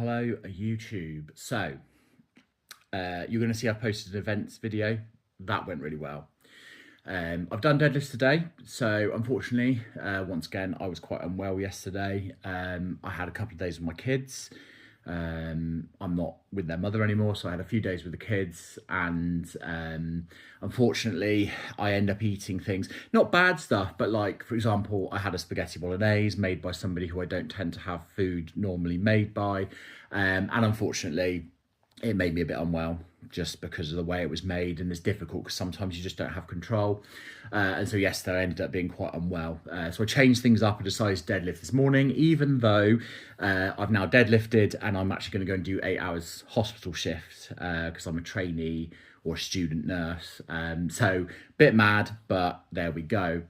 Hello, YouTube. So, you're going to see I posted an events video. That went really well. I've done deadlifts today. So, unfortunately, once again, I was quite unwell yesterday. I had a couple of days with my kids. I'm not with their mother anymore, so I had a few days with the kids, and unfortunately I end up eating things, not bad stuff, but like, for example, I had a spaghetti bolognese made by somebody who I don't tend to have food normally made by, and unfortunately it made me a bit unwell just because of the way it was made, and it's difficult because sometimes you just don't have control. And so yesterday I ended up being quite unwell. So I changed things up and decided to deadlift this morning, even though I've now deadlifted and I'm actually going to go and do 8 hours hospital shift because I'm a trainee or a student nurse. So a bit mad, but there we go.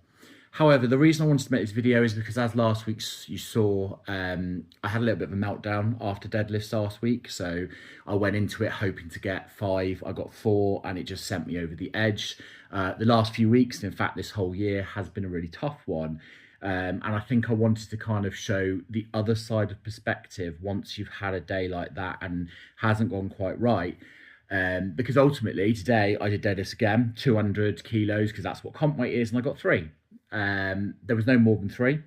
However, the reason I wanted to make this video is because, as last week you saw, I had a little bit of a meltdown after deadlifts last week. So I went into it hoping to get 5, I got 4, and it just sent me over the edge. The last few weeks, in fact, this whole year has been a really tough one. And I think I wanted to kind of show the other side of perspective once you've had a day like that and hasn't gone quite right. Because ultimately today I did deadlifts again, 200 kilos, because that's what comp weight is, and I got 3. There was no more than 3,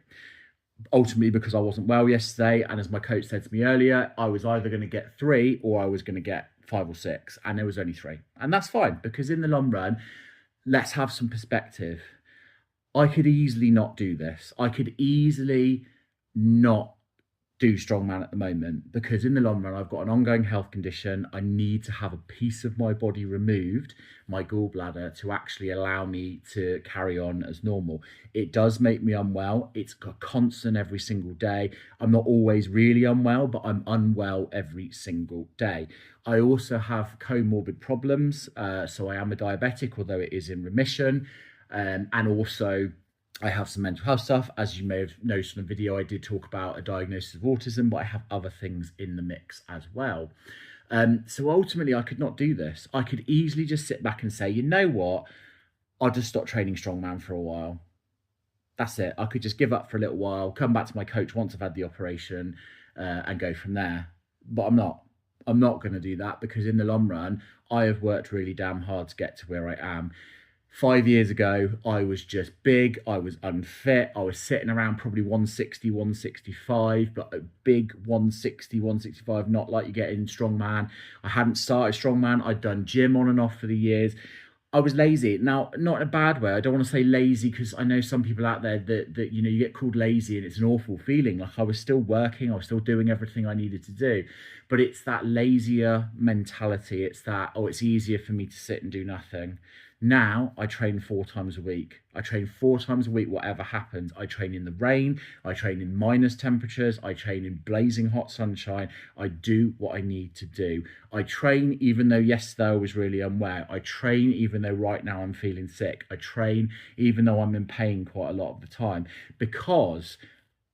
ultimately because I wasn't well yesterday, and as my coach said to me earlier, I was either going to get 3 or I was going to get 5 or 6, and there was only 3, and that's fine, because in the long run, let's have some perspective. I could easily not do this. I could easily not do strongman at the moment, because in the long run I've got an ongoing health condition. I need to have a piece of my body removed, my gallbladder, to actually allow me to carry on as normal. It does make me unwell. It's a constant every single day. I'm not always really unwell, but I'm unwell every single day. I also have comorbid problems, so I am a diabetic, although it is in remission, and also I have some mental health stuff. As you may have noticed in the video, I did talk about a diagnosis of autism, but I have other things in the mix as well. So ultimately, I could not do this. I could easily just sit back and say, you know what, I'll just stop training strongman for a while. That's it. I could just give up for a little while, come back to my coach once I've had the operation, and go from there. But I'm not. I'm not going to do that, because in the long run, I have worked really damn hard to get to where I am. 5 years ago, I was just big, I was unfit, I was sitting around probably 160, 165, but a big 160, 165, not like you get in strongman. I hadn't started strongman, I'd done gym on and off for the years. I was lazy. Now, not in a bad way. I don't want to say lazy, because I know some people out there that you know, you get called lazy and it's an awful feeling. Like, I was still working, I was still doing everything I needed to do. But it's that lazier mentality. It's that, oh, it's easier for me to sit and do nothing. Now I train 4 times a week. I train 4 times a week, whatever happens. I train in the rain, I train in minus temperatures, I train in blazing hot sunshine. I do what I need to do. I train even though yesterday I was really unwell. I train even though right now I'm feeling sick. I train even though I'm in pain quite a lot of the time, because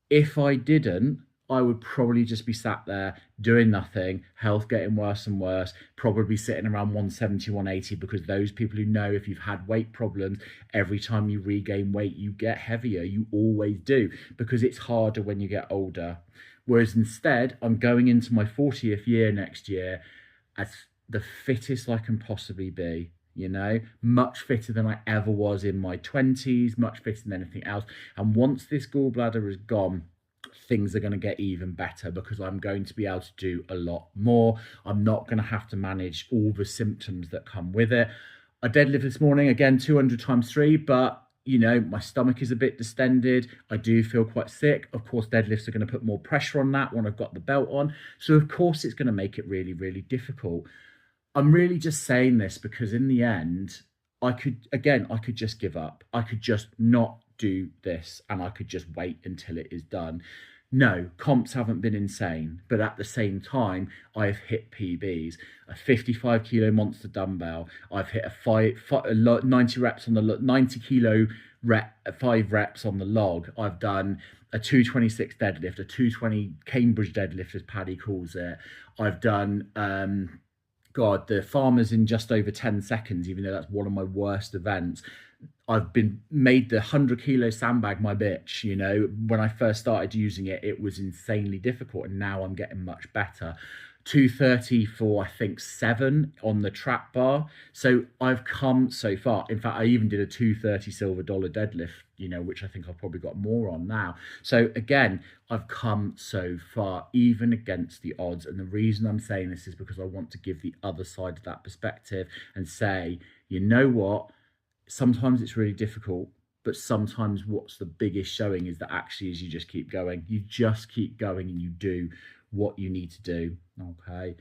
if I didn't, I would probably just be sat there doing nothing, health getting worse and worse, probably sitting around 170, 180, because those people who know, if you've had weight problems, every time you regain weight, you get heavier. You always do, because it's harder when you get older. Whereas instead, I'm going into my 40th year next year as the fittest I can possibly be. You know, much fitter than I ever was in my 20s, much fitter than anything else. And once this gallbladder is gone, things are going to get even better, because I'm going to be able to do a lot more. I'm not going to have to manage all the symptoms that come with it. I deadlift this morning, again, 200 times 3, but you know, my stomach is a bit distended. I do feel quite sick. Of course, deadlifts are going to put more pressure on that when I've got the belt on. So of course, it's going to make it really, really difficult. I'm really just saying this because in the end, I could just give up. I could just not do this, and I could just wait until it is done. No, comps haven't been insane, but at the same time, I've hit PBs. A 55 kilo monster dumbbell. I've hit a 90 reps on the 90 kilo rep, 5 reps on the log. I've done a 226 deadlift, a 220 Cambridge deadlift, as Paddy calls it. I've done the farmers in just over 10 seconds, even though that's one of my worst events. I've been made the 100-kilo sandbag my bitch. You know, when I first started using it, it was insanely difficult, and now I'm getting much better. 230 for I think 7 on the trap bar. So I've come so far. In fact, I even did a 230 silver dollar deadlift, you know, which I think I've probably got more on now. So again, I've come so far, even against the odds. And the reason I'm saying this is because I want to give the other side of that perspective and say, you know what? Sometimes it's really difficult, but sometimes what's the biggest showing is that actually is you just keep going. You just keep going and you do what you need to do. Okay,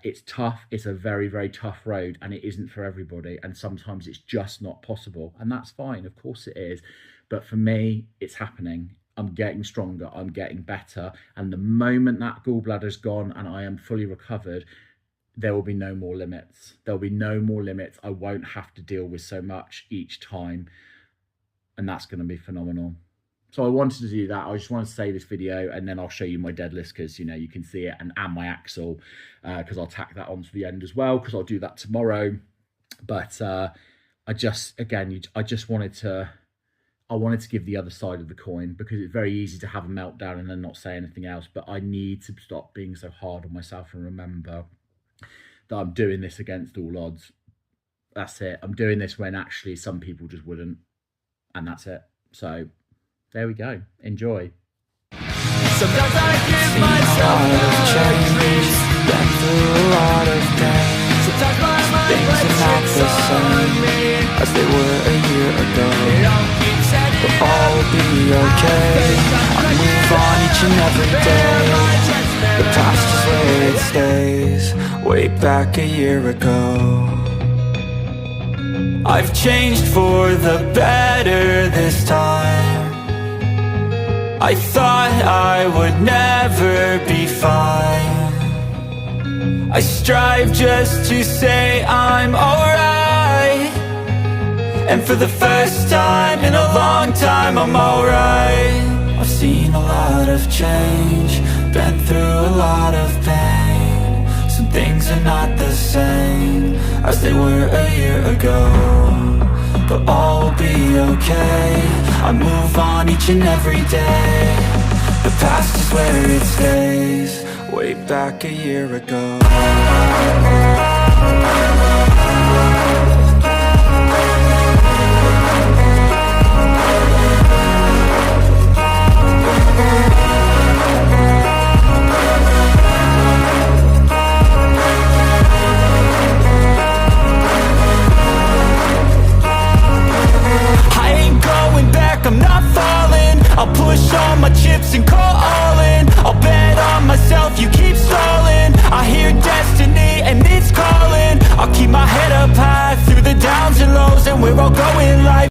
it's tough. It's a very, very tough road, and it isn't for everybody, and sometimes it's just not possible, and that's fine. Of course it is, but for me, it's happening. I'm getting stronger, I'm getting better, and the moment that gallbladder's gone and I am fully recovered, there will be no more limits. There'll be no more limits. I won't have to deal with so much each time, and that's going to be phenomenal. So I wanted to do that. I just want to say this video, and then I'll show you my deadlifts, because, you know, you can see it, and my axle, because I'll tack that onto the end as well, because I'll do that tomorrow. But I just wanted to give the other side of the coin, because it's very easy to have a meltdown and then not say anything else. But I need to stop being so hard on myself and remember that I'm doing this against all odds. That's it. I'm doing this when actually some people just wouldn't, and that's it. So there we go. Enjoy. Sometimes I give myself a treat. Been through a lot of pain. Sometimes my mind plays tricks on me, as they were a year ago. But all will be okay. I move on each and every day. The past is where it stays. Way back a year ago. I've changed for the better this time. I thought I would never be fine. I strive just to say I'm alright, and for the first time in a long time I'm alright. I've seen a lot of change, been through a lot of pain. Some things are not the same as they were a year ago, but all will be okay. I move on each and every day. The past is where it stays. Way back a year ago. I'm not falling. I'll push all my chips and call all in. I'll bet on myself, you keep stalling. I hear destiny and it's calling. I'll keep my head up high through the downs and lows, and we're all going life.